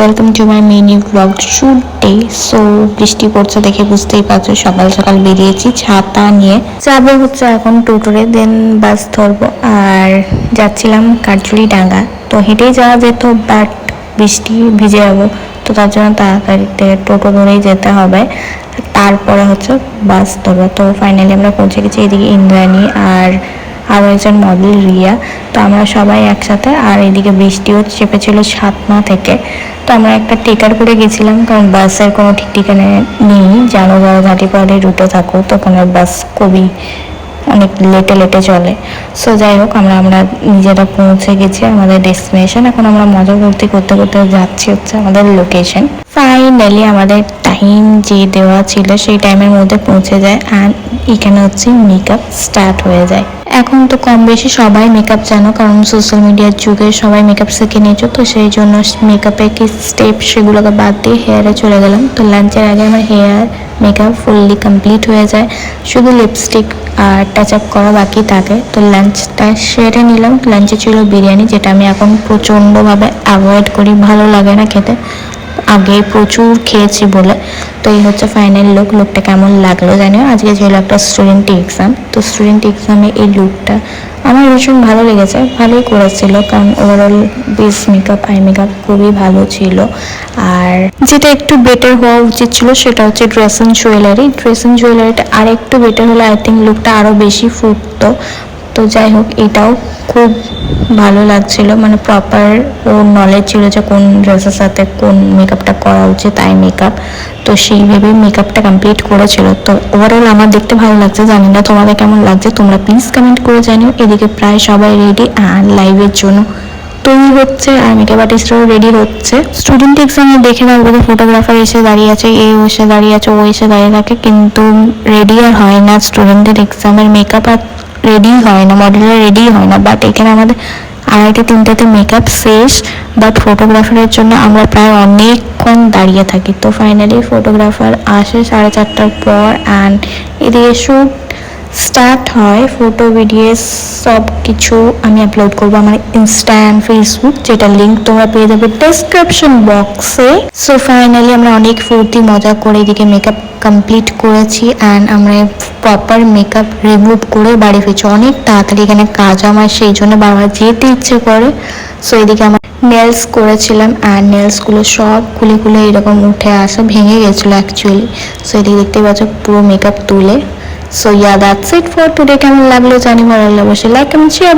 Welcome to my mini blog shoot day. So বৃষ্টি পড়ছে দেখে বুঝতেই পারছো, সকাল সকাল বেরিয়েছি ছাতা নিয়ে। যাবো হচ্ছে এখন টোটোরে, দেন বাস ধরবো। আর যাচ্ছিলাম কারচুলি ডাঙ্গা, তো হেঁটেই যাওয়া যেত, বাট বৃষ্টি ভিজে যাবো, তো তার জন্য তাড়াতাড়িতে টোটো ধরেই যেতে হবে। তারপরে হচ্ছে বাস ধরবো। তো ফাইনালি আমরা পৌঁছে গেছি এদিকে ইন্দ্রাণী আরও একজন মডেল রিয়া। তো আমরা সবাই একসাথে, আর এদিকে বৃষ্টিও চেপেছিল সাতমা থেকে। তো আমরা একটা টেকার করে গেছিলাম, কারণ বাসের কোনো ঠিক ঠিকানা নেই। জানো যারা ঘাটিপাড়ার রুটে থাকো, তখন বাস খুবই অনেক লেটে লেটে চলে। সো যাই হোক, আমরা নিজেরা পৌঁছে গেছি আমাদের ডেস্টিনেশন। এখন আমরা মজা করতে করতে করতে যাচ্ছি হচ্ছে আমাদের লোকেশন। ফাইনালি আমাদের টাইম যে দেওয়া ছিল সেই টাইমের মধ্যে পৌঁছে যায়, অ্যান্ড এখানে হচ্ছে মেকআপ স্টার্ট হয়ে যায়। এখন তো কম বেশি সবাই মেকআপ জানো, কারণ সোশ্যাল মিডিয়ার যুগে সবাই মেকআপ শিখে নিয়েছো। তো সেই জন্য মেকআপের কি স্টেপ সেগুলোকে বাদ দিয়ে হেয়ারে চলে গেলাম। তো লাঞ্চের আগে আমার হেয়ার মেকআপ ফুললি কমপ্লিট হয়ে যায়, শুধু লিপস্টিক আর টাচ আপ করা বাকি থাকে। তো লাঞ্চটা সেরে নিলাম। লাঞ্চে ছিল বিরিয়ানি, যেটা আমি এখন প্রচণ্ডভাবে অ্যাভয়েড করি, ভালো লাগে না খেতে, আগে প্রচুর খেয়েছি বলে। তো এই হচ্ছে ফাইনাল লুকটা কেমন লাগলো জানিও। আজকে ছিল একটা স্টুডেন্ট এক্সাম, তো স্টুডেন্ট এক্সামে এই লুকটা আমার ভীষণ ভালো লেগেছে, ভালোই করেছিল, কারণ overall base makeup eye makeup খুবই ভালো ছিল। আর যেটা একটু বেটার হওয়া উচিত ছিল সেটা হচ্ছে ড্রেস অ্যান্ড জুয়েলারিটা আর একটু বেটার হলে আই থিঙ্ক লুকটা আরও বেশি ফুটতো। তো যাই হোক, এটাও খুব ভালো লাগছিল, মানে প্রপার ওর নলেজ ছিল যে কোন ড্রেসের সাথে কোন মেকআপটা করা উচিত, আই মেকআপ। তো সেইভাবে মেকআপটা কমপ্লিট করেছিল। তো ওভারঅল আমার দেখতে ভালো লাগছে, জানি না তোমাদের কেমন লাগছে, তোমরা প্লিজ কমেন্ট করে জানিও। এদিকে প্রায় সবাই রেডি অ্যান্ড লাইভের জন্য তৈরি হচ্ছে, আর মেকআপ আর্টিস্টরাও রেডি হচ্ছে। স্টুডেন্ট এক্সামে দেখে থাকবো যে ফটোগ্রাফার এসে দাঁড়িয়ে আছে, এ এসে দাঁড়িয়ে আছে, ও এসে দাঁড়িয়ে থাকে, কিন্তু রেডি আর হয় না। স্টুডেন্টের এক্সামের মেকআপ আর রেডি হয় না, মডেলের রেডি হয় না। বাট এখানে আমাদের 2:30-3টাতে মেকআপ শেষ, বাট ফটোগ্রাফারের জন্য আমরা প্রায় অনেকক্ষণ দাঁড়িয়ে থাকি। তো ফাইনালি ফটোগ্রাফার আসে 4:30টার পর, অ্যান্ড এদিকে শ্যুট স্টার্ট হয়। ফটো ভিডিও সব কিছু আমি আপলোড করবো আমার ইনস্টা অ্যান্ড ফেসবুক, যেটা লিঙ্ক তোমরা পেয়ে যাবে ডেসক্রিপশন বক্সে। সো ফাইনালি আমরা অনেক ফুর্তি মজা করে এদিকে মেকআপ কমপ্লিট করেছি, অ্যান্ড আমরা প্রপার মেকআপ রিমুভ করে বাড়ি ফিরছি অনেক তাড়াতাড়ি। এখানে কাজ আমার, সেই জন্য বারবার যেতে ইচ্ছে করে। সো এদিকে আমার নেলস করেছিলাম, অ্যান্ড নেলসগুলো সব খুলে খুলে এরকম উঠে আসা, ভেঙে গেছিলো অ্যাকচুয়ালি। সো এদিকে দেখতে পাচ্ছ পুরো মেকআপ তুলে। So yeah, that's it for today. কেমন লাগলো জানি, ভালো লাগলে অবশ্যই লাইক কমেন্ট শেয়ার।